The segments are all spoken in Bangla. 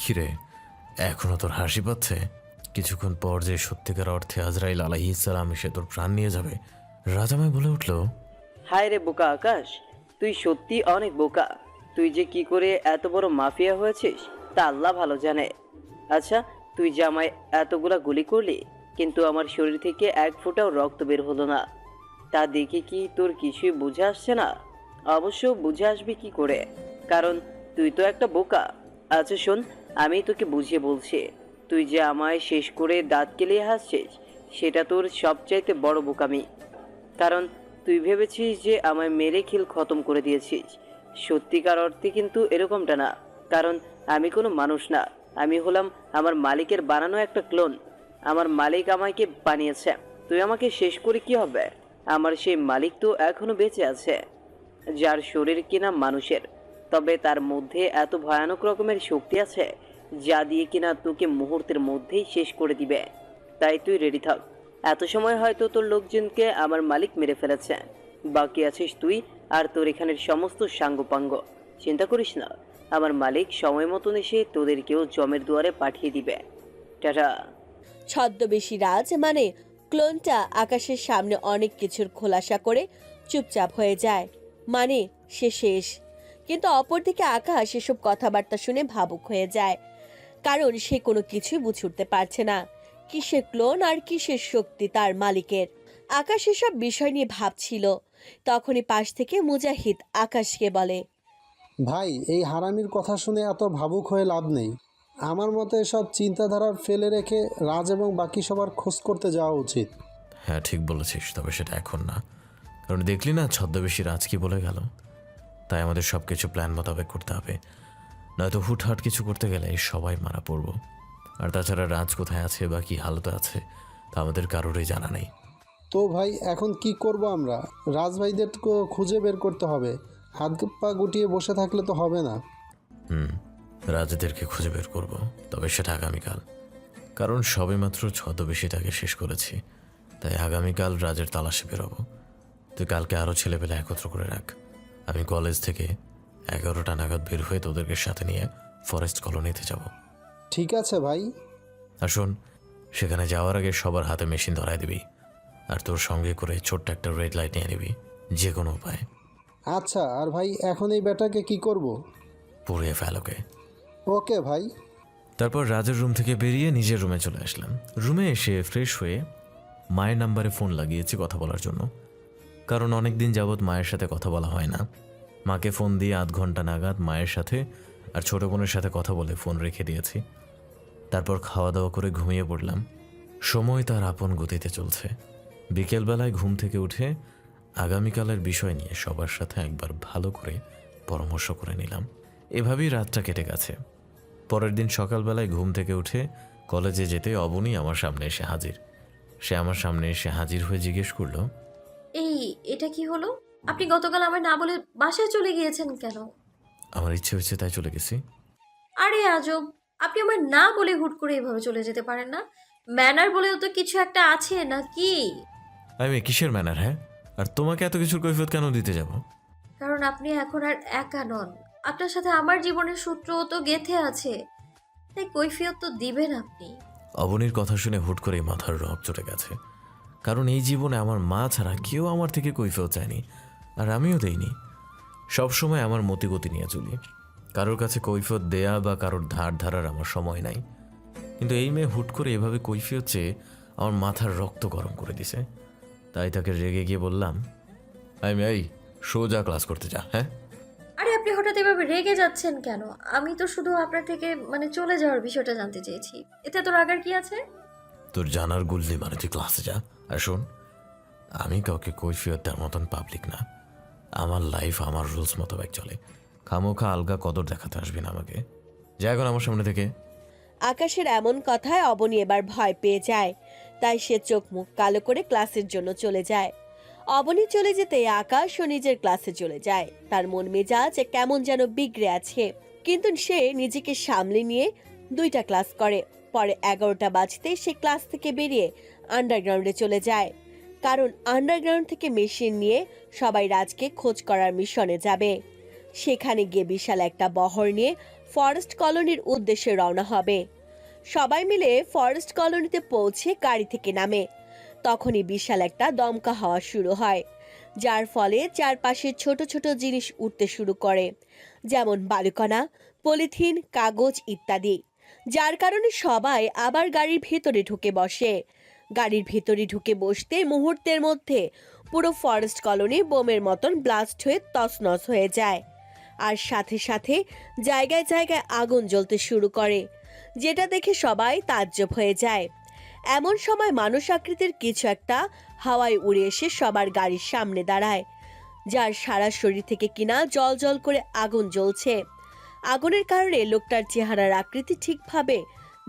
কিরে, এখনো তোর হাসি পাচ্ছে? কিছুক্ষণ পর যে সত্যিকার অর্থে আজরাইল আলাইহিস সালাম এসে তোর প্রাণ নিয়ে যাবে। রাজামাই বলে উঠল, হায় রে বোকা আকাশ, তুই সত্যি অনেক বোকা। তুই যে কি করে এত বড় মাফিয়া হয়েছিস তা আল্লাহ ভালো জানে। আচ্ছা, তুই যে আমায় এতগুলা গুলি করলি, কিন্তু আমার শরীর থেকে এক ফোঁটাও রক্ত বের হলো না। তা দেখে কি তোর কিছুই বুঝে আসছে না? অবশ্য বুঝে আসবে কি করে, কারণ তুই তো একটা বোকা। আচ্ছা শোন, আমি তোকে বুঝিয়ে বলছি। তুই যে আমায় শেষ করে দাঁত কেলিয়ে হাসছিস, সেটা তোর সবচাইতে বড় বোকামি। কারণ তুই ভেবেছিস যে আমায় মেরে খিল খতম করে দিয়েছিস। সত্যিকার অর্থে কিন্তু এরকমটা না। কারণ আমি কোনো মানুষ না, আমি হলাম আমার মালিকের বানানো একটা ক্লোন। আমার মালিক আমাকে বানিয়েছে। তুই আমাকে শেষ করে কি হবে? আমার সেই মালিক তো এখনো বেঁচে আছে, যার শরীর কিনা মানুষের, তবে তার মধ্যে এত ভয়ানক রকমের শক্তি আছে যা দিয়ে কিনা তোকে মুহূর্তের মধ্যেই শেষ করে দিবে। তাই তুই রেডি থাক। এত সময় হয়তো তোর লোকজনকে আমার মালিক মেরে ফেলেছে, বাকি আছিস তুই আর তোর এখানের সমস্ত সাঙ্গপাঙ্গ। চিন্তা করিস না, আমার মালিক সময় মতন এসে তোদেরকেও জমের দুয়ারে পাঠিয়ে দিবে। টাটা। ছদ্মবেশী রাজ মানে ক্লোনটা আকাশের সামনে অনেক কিছুর খোলাসা করে চুপচাপ হয়ে যায়, মানে সে শেষ। কিন্তু অপরদিকে আকাশ এসব কথাবার্তা শুনে ভাবুক হয়ে যায়, কারণ সে কোনো কিছুই বুঝে উঠতে পারছে না কিসের ক্লোন আর কিসের শক্তি তার মালিকের। আকাশ এসব বিষয় নিয়ে ভাবছিল, তখনই পাশ থেকে মুজাহিদ আকাশকে বলে, ভাই, এই হারামির কথা শুনে এত ভাবুক হয়ে লাভ নেই। আমার মতে এসব চিন্তাধারা ফেলে রেখে রাজ এবং বাকি সবার খোঁজ করতে যাওয়া উচিত। হ্যাঁ ঠিক বলেছিস, তবে সেটা এখন না। কারণ দেখলি না ছদ্মবেশী রাজ কি বলে গেল। তাই আমাদের সব কিছু প্ল্যান মোতাবেক করতে হবে, নয়তো হুটহাট কিছু করতে গেলে সবাই মারা পড়ব। আর তাছাড়া রাজ কোথায় আছে বা কী হালতে আছে তা আমাদের কারোরই জানা নেই। তো ভাই, এখন কি করব আমরা? রাজভাইদের খুঁজে বের করতে হবে। হাত পা গুটিয়ে বসে থাকলে তো হবে না। রাজদেরকে খুঁজে বের করব, তবে সেটা আগামীকাল। কারণ সবেমাত্র ছদ্মবেশীটাকে শেষ করেছি, তাই আগামীকাল রাজের তালাশে বেরোবো। তুই কালকে আরও ছেলেপেলে একত্র করে রাখ। আমি কলেজ থেকে 11টা নাগাদ বের হয়ে তোদেরকে সাথে নিয়ে ফরেস্ট কলোনিতে যাব। ঠিক আছে ভাই। আর শোন, সেখানে যাওয়ার আগে সবার হাতে মেশিন ধরায় দিবি, আর তোর সঙ্গে করে ছোট্ট একটা রেড লাইট নিয়ে নিবি, যে কোনো উপায়। আচ্ছা, আর ভাই এখন এই ব্যাটাকে কি করব? পুড়িয়ে ফেলোকে। ওকে ভাই। তারপর রাজের রুম থেকে বেরিয়ে নিজের রুমে চলে আসলাম। রুমে এসে ফ্রেশ হয়ে মায়ের নাম্বারে ফোন লাগিয়েছি কথা বলার জন্য, কারণ অনেক দিন যাবৎ মায়ের সাথে কথা বলা হয় না। মাকে ফোন দিয়ে 8 ঘন্টা নাগাদ মায়ের সাথে আর ছোটো বোনের সাথে কথা বলে ফোন রেখে দিয়েছি। তারপর খাওয়া দাওয়া করে ঘুমিয়ে পড়লাম। সময় তার আপন গতিতে চলছে। বিকেলবেলায় ঘুম থেকে উঠে আগামীকালের বিষয় নিয়ে সবার সাথে একবার ভালো করে পরামর্শ করে নিলাম। এভাবেই রাতটা কেটে গেছে। পরের দিন সকালবেলায় ঘুম থেকে উঠে কলেজে যেতে অবনী আমার সামনে এসে হাজির। সে আমার সামনে এসে হাজির হয়ে জিজ্ঞেস করলো, এই, এটা কি হলো? আপনি গতকাল আমায় না বলে বাসায় চলে গিয়েছেন কেন? আমার ইচ্ছে হয়েছে তাই চলে গেছি। আরে আজব, আপনি আমায় না বলে হুট করে এভাবে চলে যেতে পারেন না? ম্যানার বলেও তো কিছু একটা আছে নাকি? আমি কিসের ম্যানার? হ্যাঁ, আর তোমাকে এত কিছুর কৈফিয়ত কেন দিতে যাব? কারণ আপনি এখন আর একা নন, আপনার সাথে আমার জীবনের সূত্রও তো গেঁথে আছে, তাই কৈফিয়ত তো দিবেন আপনি। অবনীর কথা শুনে হুট করে মাথার রক চটে গেছে। কারণ এই জীবনে আমার মা ছাড়া কেউ আমার থেকে কৈফিয়ত চায়নি, আর আমিও দেইনি। সবসময় আমার মতিগতি নিয়ে চলি। কারোর কাছে কৈফিয়ত দেয়া বা কারোর ধার ধারার আমার সময় নাই। কিন্তু এই মেয়ে হুট করে এভাবে কৈফিয়ত চেয়ে আমার মাথার রক্ত গরম করে দিছে। তাই তাকে রেগে গিয়ে বললাম, এই সোজা ক্লাস করতে যা। হ্যাঁ, আরে আপনি হঠাৎ এভাবে রেগে যাচ্ছেন কেন? আমি তো শুধু আপনার থেকে চলে যাওয়ার বিষয়টা জানতে চেয়েছি, এতে তো রাগার কি আছে? তোর জানার গুল্লি মানে তুই ক্লাসে যা। আর শোন, আমি কাউকে কৈফিয়ত দেওয়ার মতন পাবলিক না। আমার লাইফ আমার রুলস মোতাবেক চলে। খামোখা আলগা কদর দেখাতে আসবি না আমাকে। যা এখন আমার সামনে থেকে। আকাশের এমন কথায় অবনী এবার ভয় পেয়ে যায়, তাই সে চোখ মুখ কালো করে ক্লাসের জন্য চলে যায়। অবনী চলে যেতে আকাশও নিজের ক্লাসে চলে যায়। তার মন মেজাজ কেমন যেন বিগড়ে আছে, কিন্তু সে নিজেকে সামলে নিয়ে 2টা ক্লাস করে। পরে 11টা বাজতে সে ক্লাস থেকে বেরিয়ে আন্ডারগ্রাউন্ডে চলে যায়, কারণ আন্ডারগ্রাউন্ড থেকে মেশিন নিয়ে সবাই রাজকে খোঁজ করার মিশনে যাবে। সেখানে গিয়ে বিশাল একটা বহর নিয়ে ফরেস্ট কলোনির উদ্দেশ্যে রওনা হবে। সবাই মিলে ফরেস্ট কলোনিতে পৌঁছে গাড়ি থেকে নামে। তখনই বিশাল একটা দমকা হাওয়া শুরু হয়, যার ফলে চারপাশে ছোট ছোট জিনিস উঠতে শুরু করে, যেমন বালুকণা, পলিথিন, কাগজ ইত্যাদি। যার কারণে সবাই আবার গাড়ির ভেতরে ঢুকে বসে। গাড়ির ভেতরে ঢুকে বসতে মুহূর্তের মধ্যে পুরো ফরেস্ট কলোনি বোমের মতন ব্লাস্ট হয়ে তছনছ হয়ে যায়। আর সাথে সাথে জায়গায় জায়গায় আগুন জ্বলতে শুরু করে, যেটা দেখে সবাই তাজ্জব হয়ে যায়। এমন সময় মানুষ আকৃতির কিছু একটা হাওয়ায় উড়ে এসে সবার গাড়ির সামনে দাঁড়ায়, যার সারা শরীর থেকে কিনা জল জল করে আগুন জ্বলছে। আগুনের কারণে লোকটার চেহারার আকৃতি ঠিকভাবে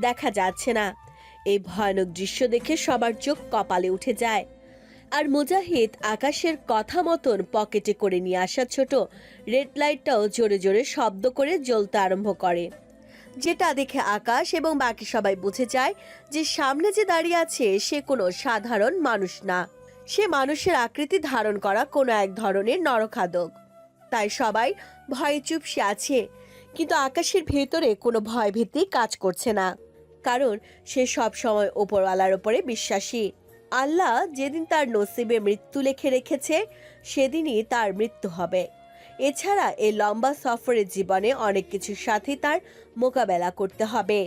দেখা যাচ্ছে না। এই ভয়ানক দৃশ্য দেখে সবার চোখ কপালে উঠে যায়। আর মুজাহিদ আকাশের কথা মতন পকেটে করে নিয়ে আসা ছোট রেড লাইটটাও জোরে জোরে শব্দ করে জ্বলতে আরম্ভ করে, যেটা দেখে আকাশ এবং বাকি সবাই বুঝে যায় যে সামনে যে দাঁড়িয়ে আছে সে কোনো সাধারণ মানুষ না, সে মানুষের আকৃতি ধারণ করা কোনো এক ধরনের নরখাদক। তাই সবাই ভয়ে চুপসে আছে, কিন্তু আকাশের ভেতরে কোনো ভয়ভীতি কাজ করছে না, কারণ সে সব সময় ওপরওয়ালার উপরে বিশ্বাসী। আল্লাহ যেদিন তার নসিবে মৃত্যু লিখে রেখেছে সেদিনই তার মৃত্যু হবে। এছাড়া এই লম্বা সফরের জীবনে অনেক কিছুর সাথে তার মোকাবেলা করতে হবে।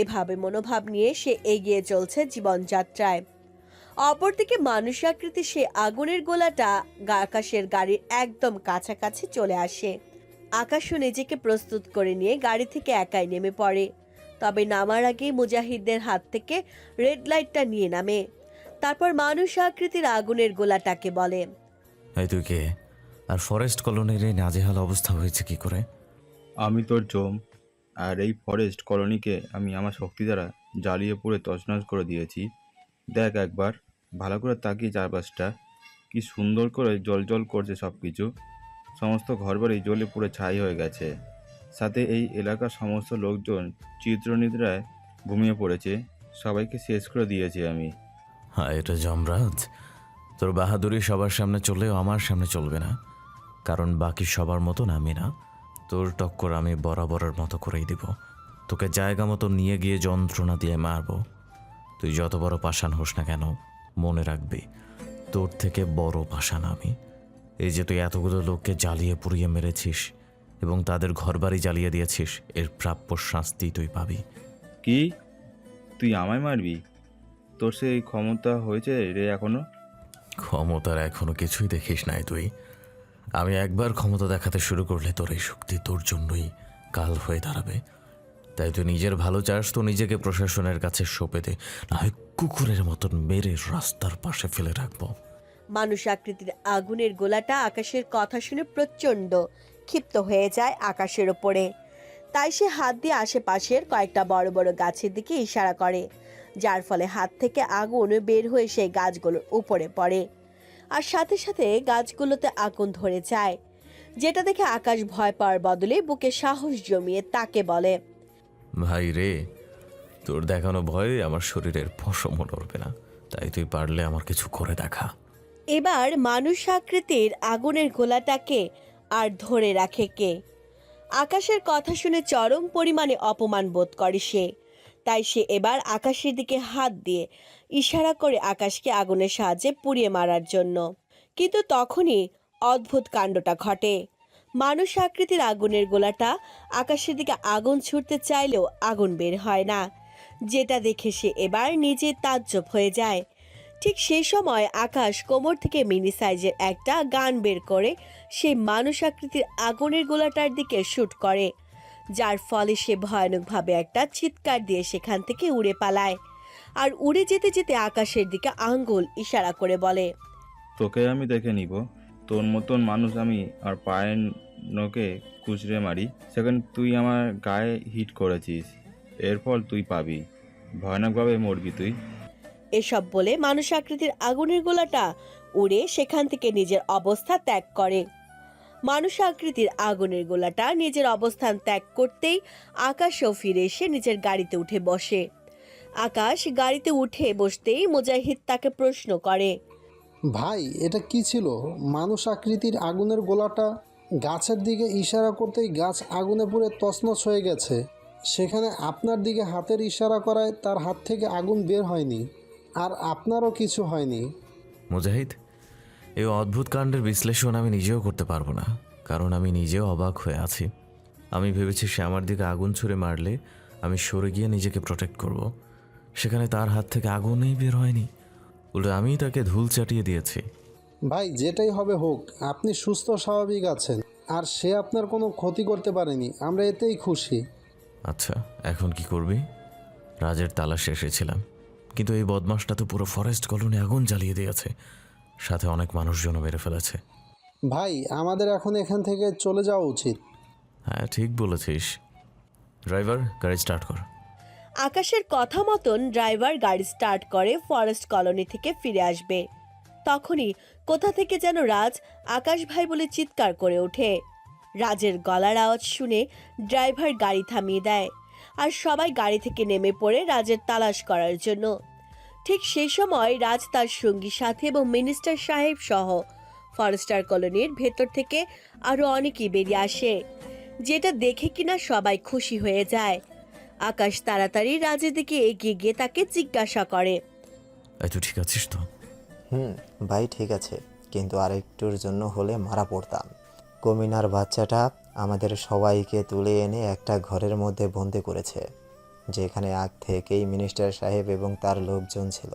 এভাবে মনোভাব নিয়ে সে এগিয়ে চলছে জীবনযাত্রায়। অপরদিকে মানুষ আকৃতি সে আগুনের গোলাটা আকাশের গাড়ির একদম কাছাকাছি চলে আসে। আকাশও নিজেকে প্রস্তুত করে নিয়ে গাড়ি থেকে একাই নেমে পড়ে। তবে নামার আগে মুজাহিদদের হাত থেকে রেড লাইটটা নিয়ে নামে। তারপর মানুষ আকৃতির আগুনের গোলাটাকে বলে, এই তুই কে? আর ফরেস্ট কলোনির এই নাজেহাল অবস্থা হয়েছে কি করে? আমি তোর জম, আর এই ফরেস্ট কলোনিকে আমি আমার শক্তি দ্বারা জ্বালিয়ে পুড়ে তছনছ করে দিয়েছি। দেখ একবার ভালো করে তাকিয়ে চারপাশটা কি সুন্দর করে জ্বলজ্বল করছে সব কিছু। সমস্ত ঘরবাড়ি জ্বলে পুড়ে ছাই হয়ে গেছে। সাথে এই এলাকার সমস্ত লোকজন চিত্রনিদ্রায় ঘুমিয়ে পড়েছে। সবাইকে শেষ করে দিয়েছি আমি। হ্যাঁ, এটা যমরাজ। তোর বাহাদুরি সবার সামনে চললেও আমার সামনে চলবে না, কারণ বাকি সবার মতন আমি না। তোর টক্কর আমি বরাবরের মতো করেই দিব। তোকে জায়গা মতো নিয়ে গিয়ে যন্ত্রণা দিয়ে মারবো। তুই যত বড় পাষাণ হোস না কেন, মনে রাখবি তোর থেকে বড় পাষাণ আমি। এই যে তুই এতগুলো লোককে জ্বালিয়ে পুড়িয়ে মেরেছিস এবং তাদের ঘরবাড়ি জ্বালিয়ে দিয়েছিস, এর প্রাপ্য শাস্তি তুই পাবি। কি তুই আমায় মারবি? তোর সেই ক্ষমতা হয়েছে রে এখনো? ক্ষমতার এখনো কিছুই দেখিস নাই তুই। আমি একবার ক্ষমতা দেখাতে শুরু করলে তোর এই শক্তি তোর জন্যই কাল হয়ে দাঁড়াবে। তাই তুই নিজের ভালো চাস তো নিজেকে প্রশাসনের কাছে সঁপে দে, না হয় কুকুরের মতন মেরে রাস্তার পাশে ফেলে রাখবো। মানুষ আকৃতির আগুনের গোলাটা আকাশের কথা শুনে প্রচণ্ড ক্ষিপ্ত হয়ে যায় আকাশের ওপরে। তাই সে হাত দিয়ে আশেপাশের কয়েকটা বড় বড় গাছের দিকে ইশারা করে, যার ফলে হাত থেকে আগুন বের হয়ে সেই গাছগুলোর উপরে পড়ে। আর সাথে সাথে গাছগুলোতে আগুন ধরে যায়, যেটা দেখে আকাশ ভয় পাওয়ার বদলে বুকে সাহস জমিয়ে তাকে বলে, ভাই রে, তোর দেখানো ভয়ে আমার শরীরের পশমও নড়বে না, তাই তুই পারলে আমার কিছু করে দেখা। এবার মানুষ আকৃতির আগুনের গোলাটাকে আর ধরে রাখে কে? আকাশের কথা শুনে চরম পরিমাণে অপমান বোধ করে সে। তাই সে এবার আকাশের দিকে হাত দিয়ে ইশারা করে আকাশকে আগুনের সাহায্যে পুড়িয়ে মারার জন্য। কিন্তু তখনই অদ্ভুত কাণ্ডটা ঘটে। মানুষ আকৃতির আগুনের গোলাটা আকাশের দিকে আগুন ছুটতে চাইলেও আগুন বের হয় না, যেটা দেখে সে এবার নিজে তাজ্জব হয়ে যায়। ঠিক সেই সময় আকাশ কোমর থেকে মিনি সাইজের একটা গান বের করে সেই মানুষ আকৃতির আগুনের গোলাটার দিকে শুট করে, যার ফলে সে ভয়ানকভাবে একটা চিৎকার দিয়ে সেখান থেকে উড়ে পালায়। আর উড়ে যেতে যেতে আকাশের দিকে আঙ্গুল ইশারা করে বলে, তোকে আমি দেখে নিব। তোর মতন মানুষ আমি আর পায়ের নখে কুচড়ে মারি, সেখানে তুই আমার গায়ে হিট করেছিস। এর ফল তুই পাবি, ভয়ানকভাবে মরবি তুই। এসব বলে মানুষ আকৃতির আগুনের গোলাটা উড়ে সেখান থেকে নিজের অবস্থা ত্যাগ করে। মানুষ আকৃতির আগুনের গোলাটা নিজের অবস্থান ত্যাগ করতেই আকাশও ফিরে এসে নিজের গাড়িতে উঠে বসে। আকাশ গাড়িতে উঠে বসতেই মুজাহিদ তাকে প্রশ্ন করে, ভাই এটা কি ছিল? মানুষ আকৃতির আগুনের গোলাটা গাছের দিকে ইশারা করতেই গাছ আগুনে পুড়ে তছনছ হয়ে গেছে। সেখানে আপনার দিকে হাতের ইশারা করায় তার হাত থেকে আগুন বের হয়নি, আর আপনারও কিছু হয়নি। মুজাহিদ, এই অদ্ভুত কাণ্ডের বিশ্লেষণ আমি নিজেও করতে পারবো না, কারণ আমি নিজেও অবাক হয়ে আছি। আমি ভেবেছি সে আমার দিকে আগুন ছুঁড়ে মারলে আমি সরে গিয়ে নিজেকে প্রোটেক্ট করব। সেখানে তার হাত থেকে আগুনই বের হয়নি, উল্টো আমি তাকে ধুল চাটিয়ে দিয়েছি। ভাই, যেটাই হবে হোক, আপনি সুস্থ স্বাভাবিক আছেন, আর সে আপনার কোনো ক্ষতি করতে পারেনি, আমরা এতেই খুশি। আচ্ছা, এখন কি করবি? রাজের তালাশ এসেছিলাম, কিন্তু এই বদমাসটা তো পুরো ফরেস্ট কলোনি আগুন জ্বালিয়ে দিয়েছে, সাথে অনেক মানুষজনও মেরে ফেলেছে। ভাই, আমাদের এখন এখান থেকে চলে যাওয়া উচিত। হ্যাঁ, ঠিক বলেছিস। ড্রাইভার, গাড়ি স্টার্ট কর। আকাশের কথা মতন ড্রাইভার গাড়ি স্টার্ট করে ফরেস্ট কলোনি থেকে ফিরে আসবে। তখনই কোথা থেকে যেন রাজ আকাশ ভাই বলে চিৎকার করে ওঠে। রাজের গলার আওয়াজ শুনে ড্রাইভার গাড়ি থামিয়ে দেয়, আর সবাই গাড়ি থেকে নেমে পড়ে রাজের তালাশ করার জন্য। ঠিক সেই সময় রাজ তার সঙ্গী সাথী এবং মিনিস্টার সাহেব সহ ফরেস্টার কলোনির ভেতর থেকে আরো অনেকেই বেরিয়ে আসে, যেটা দেখে কিনা সবাই খুশি হয়ে যায়। আকাশ তাড়াতাড়ি রাজের দিকে এগিয়ে গিয়ে তাকে জিজ্ঞাসা করে, এই তুই ঠিক আছিস তো? ভাই ঠিক আছে, কিন্তু আরেকটুর জন্য হলে মারা পড়তাম। কমিনার বাচ্চাটা আমাদের সবাইকে তুলে এনে একটা ঘরের মধ্যে বন্দি করেছে, যেখানে আগ থেকেই মিনিস্টার সাহেব এবং তার লোকজন ছিল।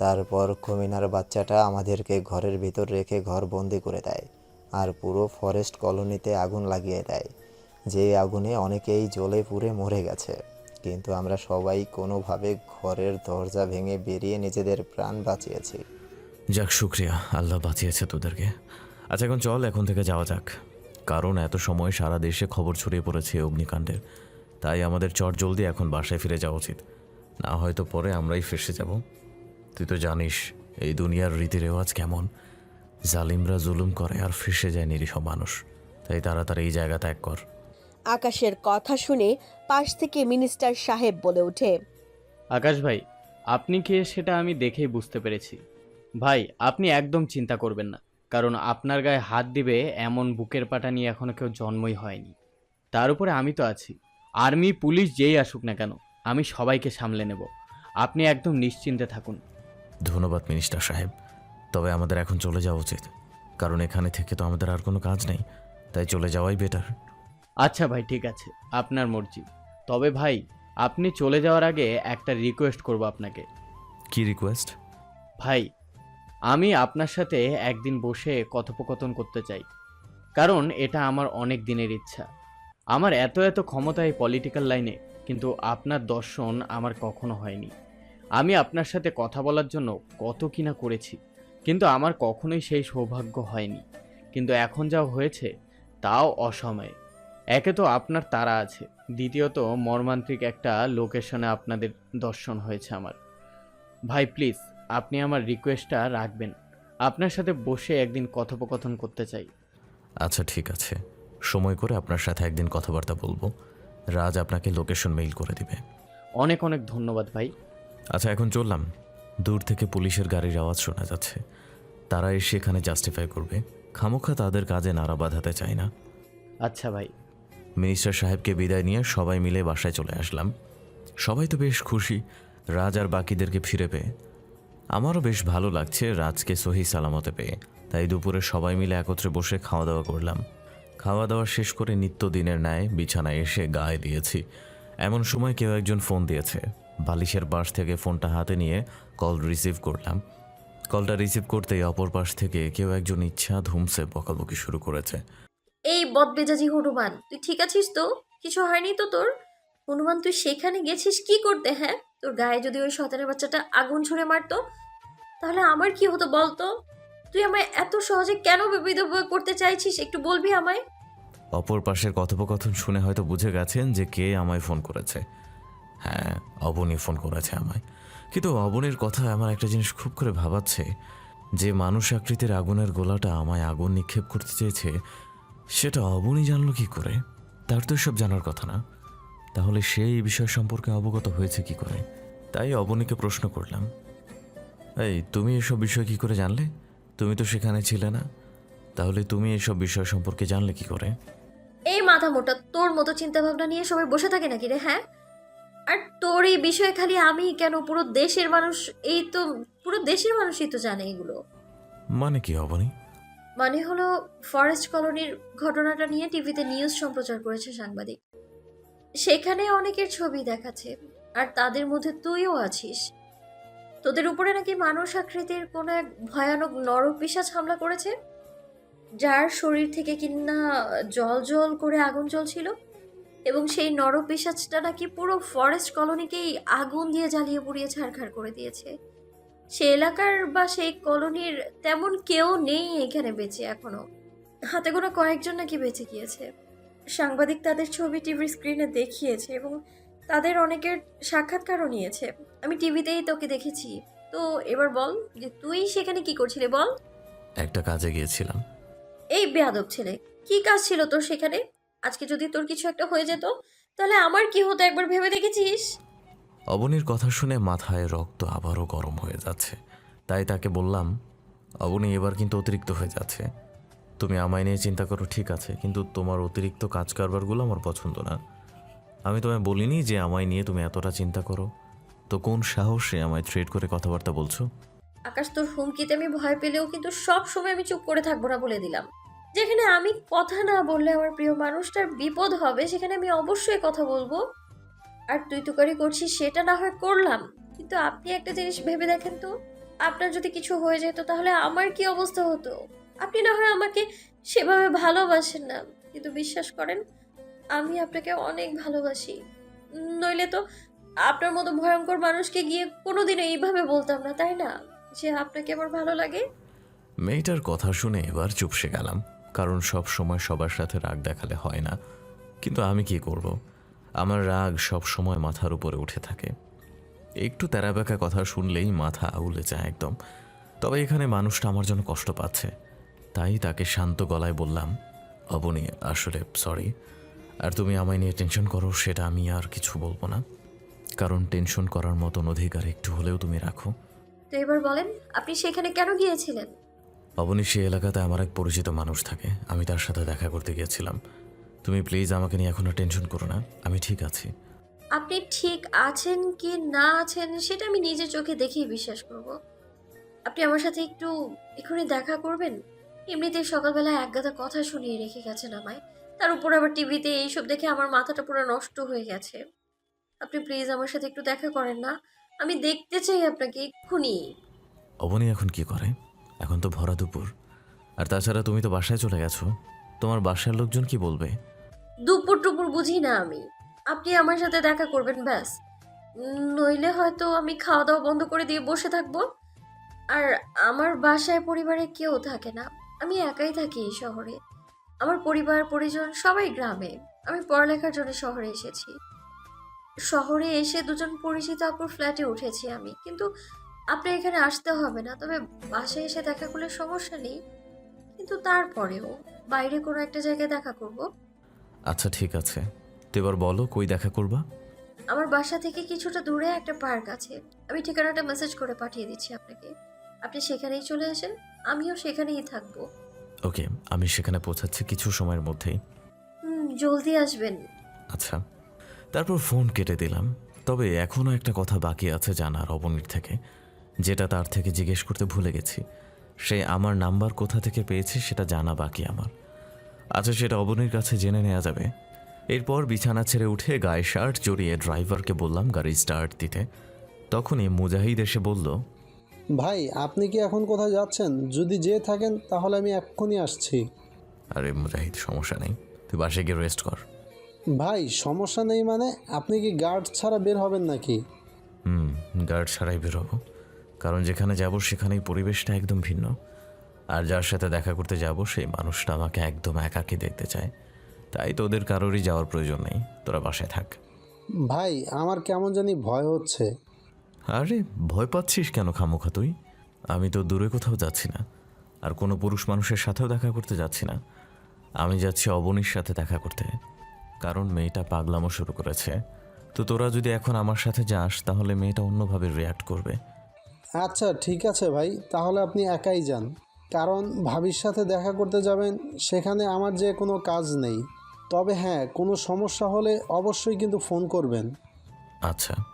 তারপর কমিনার বাচ্চাটা আমাদেরকে ঘরের ভিতর রেখে ঘর বন্দি করে দেয়, আর পুরো ফরেস্ট কলোনিতে আগুন লাগিয়ে দেয়, যে আগুনে অনেকেই জ্বলে পুড়ে মরে গেছে। কিন্তু আমরা সবাই কোনোভাবে ঘরের দরজা ভেঙে বেরিয়ে নিজেদের প্রাণ বাঁচিয়েছি। যাক, শুক্রিয়া, আল্লাহ বাঁচিয়েছে তোদেরকে। আচ্ছা, এখন চল, এখন থেকে যাওয়া যাক, কারণ এত সময় সারা দেশে খবর ছড়িয়ে পড়েছে অগ্নিকাণ্ডের। তাই আমাদের চট জলদি এখন বাসায় ফিরে যাওয়া উচিত, না হয়তো পরে আমরাই ফেসে যাব। তুই তো জানিস এই দুনিয়ার রীতি রেওয়াজ কেমন, জালিমরা জুলুম করে আর ফেসে যায় নিরীহ মানুষ। তাই তাড়াতাড়ি এই জায়গা ত্যাগ কর। আকাশের কথা শুনে পাশ থেকে মিনিস্টার সাহেব বলে ওঠে, আকাশ ভাই, আপনি কে সেটা আমি দেখেই বুঝতে পেরেছি। ভাই, আপনি একদম চিন্তা করবেন না, কারণ আপনার গায়ে হাত দিবে এমন বুকের পাটা নিয়ে এখনো কেউ জন্মই হয়নি। তার উপরে আমি তো আছি, আর্মি পুলিশ যেই আসুক না কেন আমি সবাইকে সামলে নেব। আপনি একদম নিশ্চিন্তে থাকুন। ধন্যবাদ মিনিস্টার সাহেব, তবে আমাদের এখন চলে যাওয়া উচিত, কারণ এখানে থেকে তো আমাদের আর কোনো কাজ নেই, তাই চলে যাওয়াই বেটার। আচ্ছা ভাই, ঠিক আছে, আপনার মর্জি। তবে ভাই, আপনি চলে যাওয়ার আগে একটা রিকোয়েস্ট করব আপনাকে। কি রিকোয়েস্ট? ভাই, আমি আপনার সাথে একদিন বসে কথোপকথন করতে চাই, কারণ এটা আমার অনেক দিনের ইচ্ছা। আমার এত এত ক্ষমতা এই পলিটিক্যাল লাইনে, কিন্তু আপনার দর্শন আমার কখনো হয়নি। আমি আপনার সাথে কথা বলার জন্য কত কিনা করেছি, কিন্তু আমার কখনোই সেই সৌভাগ্য হয়নি। কিন্তু এখন যা হয়েছে তাও অসময়ে। একে তো আপনার তাড়া আছে, দ্বিতীয়ত মর্মান্তিক একটা লোকেশনে আপনাদের দর্শন হয়েছে আমার। ভাই প্লিজ, আপনি আমার রিকোয়েস্টটা রাখবেন। আপনার সাথে বসে একদিন কথোপকথন করতে চাই। আচ্ছা ঠিক আছে, সময় করে আপনার সাথে একদিন কথাবার্তা বলবো। রাজ আপনাকে লোকেশন মেইল করে দিবে। অনেক অনেক ধন্যবাদ ভাই। আচ্ছা, এখন চললাম। দূর থেকে পুলিশের গাড়ির আওয়াজ শোনা যাচ্ছে, তারা এসে এখানে জাস্টিফাই করবে। খামোখা তাদের কাজে নাড়া বাঁধাতে চায় না। আচ্ছা ভাই। মিনিস্টার সাহেবকে বিদায় নিয়ে সবাই মিলে বাসায় চলে আসলাম। সবাই তো বেশ খুশি রাজ আর বাকিদেরকে ফিরে পেয়ে। আমারও বেশ ভালো লাগছে রাজকে সহি সালামতে পেয়ে। তাই দুপুরে সবাই মিলে একত্রে বসে খাওয়া দাওয়া করলাম। খাওয়া দাওয়া শেষ করে নিত্যদিনের ন্যায় বিছানায় এসে গায়ে দিয়েছি। এমন সময় কেউ একজন ফোন দিয়েছে। বালিশের পাশ থেকে ফোনটা হাতে নিয়ে কল রিসিভ করলাম। কলটা রিসিভ করতেই অপর পাশ থেকে কেউ একজন ইচ্ছা ধুমসে বকাবকি শুরু করেছে। এই বদমেজাজি হনুমান, তুই ঠিক আছিস তো? কিছু হয়নি তো তোর? হনুমান, তুই সেখানে গেছিস কি করতে? হ্যাঁ, তোর গায়ে যদি ওই শয়তানের বাচ্চাটা আগুন ছুঁড়ে মারতো তাহলে আমার কি হতো বলতো? তুই আমায় এত সহজে কেন বিবাহ করতে চাইছিস, একটু বলবি আমায়? অপর পাশের কথোপকথন শুনে হয়তো বুঝে গেছেন যে কে আমায় ফোন করেছে। হ্যাঁ, অবনী ফোন করেছে আমায়। কিন্তু অবনীর কথা আমার একটা জিনিস খুব করে ভাবাচ্ছে, যে মানুষ আকৃতির আগুনের গোলাটা আমায় আগুন নিক্ষেপ করতে চেয়েছে সেটা অবনী জানলো কি করে? তার তো এসব জানার কথা না। তাহলে সেই বিষয় সম্পর্কে অবগত হয়েছে কি করে? তাই অবনীকে প্রশ্ন করলাম, এই তুমি এসব বিষয় কি করে জানলে? তুমি তো সেখানে ছিলে না। তাহলে তুমি এসব বিষয় সম্পর্কে জানলে কি করে? এই মাথা মোটা তোর মতো চিন্তা ভাবনা নিয়ে সবাই বসে থাকে নাকি রে, হ্যাঁ? আর তোর এই বিষয়ে খালি আমি কেন, পুরো দেশের মানুষ, এই তো পুরো দেশের মানুষই তো জানে এগুলো। মানে কি অবনী? মানে হলো, ফরেস্ট কলোনির ঘটনাটা নিয়ে টিভিতে নিউজ সম্প্রচার করেছে সাংবাদিক। সেখানে অনেকের ছবি দেখাচ্ছে, আর তাদের মধ্যে তুইও আছিস। তোদের উপরে নাকি মানুষ আকৃতির কোনো এক ভয়ানক নরপিশাচ হামলা করেছে, যার শরীর থেকে কিনা জল জল করে আগুন জ্বলছিল, এবং সেই নরপিশাচটা নাকি পুরো ফরেস্ট কলোনিকেই আগুন দিয়ে জ্বালিয়ে পুড়িয়ে ছারখার করে দিয়েছে। সে এলাকার বা সেই কলোনির তেমন কেউ নেই এখানে বেঁচে এখনো, হাতে গোনা কয়েকজন নাকি বেঁচে গিয়েছে। সাংবাদিক তাদের ছবি টিভির স্ক্রিনে দেখিয়েছে এবং তাদের অনেকের সাক্ষাৎকারও নিয়েছে। আমি টিভিতেই তোকে দেখেছি। তো এবার বল যে তুই সেখানে কি করছিলি, বল। একটা কাজে গিয়েছিলাম। এই বেয়াদব ছেলে, কি কাজ ছিল তোর সেখানে? আজকে যদি তোর কিছু একটা হয়ে যেত, তাহলে আমার কি হতো একবার ভেবে দেখেছিস? অবনীর কথা শুনে মাথায় রক্ত আবারও গরম হয়ে যাচ্ছে। তাই তাকে বললাম, অবনী এবার কিন্তু অতিরিক্ত হয়ে যাচ্ছে। তুমি আমায় নিয়ে চিন্তা করো ঠিক আছে, কিন্তু তোমার অতিরিক্ত কাজ কারবারগুলো আমার পছন্দ না। আমি তোমায় বলিনি যে আমায় নিয়ে তুমি এতটা চিন্তা করো। তো কোন সাহসে আমায় থ্রেট করে কথাবার্তা বলছো? আকাশ, তোর হুমকিতে আমি ভয় পেলেও কিন্তু সব সময় আমি চুপ করে থাকবো না বলে দিলাম। যেখানে আমি কথা না বললে আমার প্রিয় মানুষটার বিপদ হবে, সেখানে আমি অবশ্যই কথা বলবো। আর তুই তুকারি করছিস সেটা না হয় করলাম, কিন্তু আপনি একটা জিনিস ভেবে দেখেন তো, আপনার যদি কিছু হয়ে যেত তাহলে আমার কি অবস্থা হতো? আপনি না হয় আমাকে সেভাবে ভালোবাসেন না, কিন্তু বিশ্বাস করেন আমি আপনাকে অনেক ভালোবাসি। নইলে তো আপনার মতো ভয়ঙ্কর মানুষকে গিয়ে কোনোদিনও এইভাবে বলতাম না, তাই না, যে আপনাকে আমার ভালো লাগে। মেয়েটার কথা শুনে এবার চুপসে গেলাম, কারণ সব সময় সবার সাথে রাগ দেখালে হয় না। কিন্তু আমি কি করব? আমার রাগ সব সময় মাথার উপরে উঠে থাকে। একটু তেরাবেকা কথা শুনলেই মাথা আউলে যায় একদম। তবে এখানে মানুষটা আমার জন্য কষ্ট পাচ্ছে, তাই তাকে শান্ত গলায় বললাম, অবনী আসলে সরি। আর তুমি আমায় নিয়ে টেনশন করো সেটা আমি আর কিছু বলবো না, কারণ টেনশন করার মতন অধিকার একটু হলেও তুমি রাখো। তো এবার বলেন, আপনি সেখানে কেন গিয়েছিলেন? অবনী, সে এলাকাতে আমার এক পরিচিত মানুষ থাকে, আমি তার সাথে দেখা করতে গিয়েছিলাম। তুমি প্লিজ আমাকে নিয়ে এখন আর টেনশন করো না, আমি ঠিক আছি। আপনি ঠিক আছেন কি না আছেন সেটা আমি নিজের চোখে দেখেই বিশ্বাস করব। আপনি আমার সাথে একটু এক্ষুনি দেখা করবেন? এমনিতেই সকালবেলা একগাদা কথা শুনিয়ে রেখে গেছেন আমায়, তার উপর আবার টিভিতে এইসব দেখে আমার মাথাটা পুরো নষ্ট হয়ে গেছে। আপনি প্লিজ আমার সাথে একটু দেখা করেন না? আমি দেখতে চাই আপনাকে এক্ষুনি। অবনী এখন কি করে? এখন তো ভরা দুপুর, আর তাছাড়া তুমি তো বাসায় চলে গেছো। তোমার বাসার লোকজন কি বলবে? দুপুর টুপুর বুঝি না আমি, আপনি আমার সাথে দেখা করবেন ব্যাস। নইলে হয়তো আমি খাওয়া দাওয়া বন্ধ করে দিয়ে বসে থাকবো। আর আমার বাসায় পরিবারে কেউ থাকে না, আমি একাই থাকি এই শহরে। আমার পরিবার পরিজন সবাই গ্রামে। আমি পড়ালেখার জন্য শহরে এসেছি। শহরে এসে দুজন পরিচিত আপুর ফ্ল্যাটে উঠেছি আমি, কিন্তু আপনার এখানে আসতে হবে না। তবে বাসায় এসে দেখা করলে সমস্যা নেই, কিন্তু তারপরেও বাইরে কোনো একটা জায়গায় দেখা করব। আচ্ছা ঠিক আছে, তো এবার বলো কই দেখা করবা? আমার বাসা থেকে কিছুটা দূরে একটা পার্ক আছে, আমি ঠিকানাটা মেসেজ করে পাঠিয়ে দিচ্ছি আপনাকে। আপনি সেখানেই চলে আসেন, আমিও সেখানেই থাকবো। ওকে, আমি সেখানে পৌঁছাচ্ছি কিছু সময়ের মধ্যেই। জলদি আসবেন। আচ্ছা। তারপর ফোন কেটে দিলাম। তবে এখনও একটা কথা বাকি আছে জানার অবনীর থেকে, যেটা তার থেকে জিজ্ঞেস করতে ভুলে গেছি। সে আমার নাম্বার কোথা থেকে পেয়েছে সেটা জানা বাকি আমার। আচ্ছা, সেটা অবনীর কাছে জেনে নেওয়া যাবে। এরপর বিছানা ছেড়ে উঠে গায়ে শার্ট জড়িয়ে ড্রাইভারকে বললাম গাড়ি স্টার্ট দিতে। তখনই মুজাহিদ এসে বলল, ভাই আপনি কি এখন কোথায় যাচ্ছেন? যদি যেয়ে থাকেন তাহলে আমি এক্ষুনি আসছি। আরে মুজাহিদ, সমস্যা নেই, তুই বাসায় গিয়ে রেস্ট কর। ভাই সমস্যা নেই মানে? আপনি কি গার্ড ছাড়া বের হবেন নাকি? গার্ড ছাড়াই বেরোবো, কারণ যেখানে যাব সেখানেই পরিবেশটা একদম ভিন্ন। আর যার সাথে দেখা করতে যাব সেই মানুষটা আমাকে একদম একাকী দেখতে চায়। তাই তোদের কারোরই যাওয়ার প্রয়োজন নেই, তোরা বাসায় থাক। ভাই আমার কেমন জানি ভয় হচ্ছে। আরে ভয় পাচ্ছিস কেন খামোখা তুই? আমি তো দূরে কোথাও যাচ্ছি না, আর কোনো পুরুষ মানুষের সাথেও দেখা করতে যাচ্ছি না। আমি যাচ্ছি অবনীর সাথে দেখা করতে, কারণ মেয়েটা পাগলামো শুরু করেছে। তো তোরা যদি এখন আমার সাথে যাস তাহলে মেয়েটা অন্যভাবে রিয়্যাক্ট করবে। আচ্ছা ঠিক আছে ভাই, তাহলে আপনি একাই যান। কারণ ভাবির সাথে দেখা করতে যাবেন, সেখানে আমার যে কোনো কাজ নেই। তবে হ্যাঁ, কোনো সমস্যা হলে অবশ্যই কিন্তু ফোন করবেন। আচ্ছা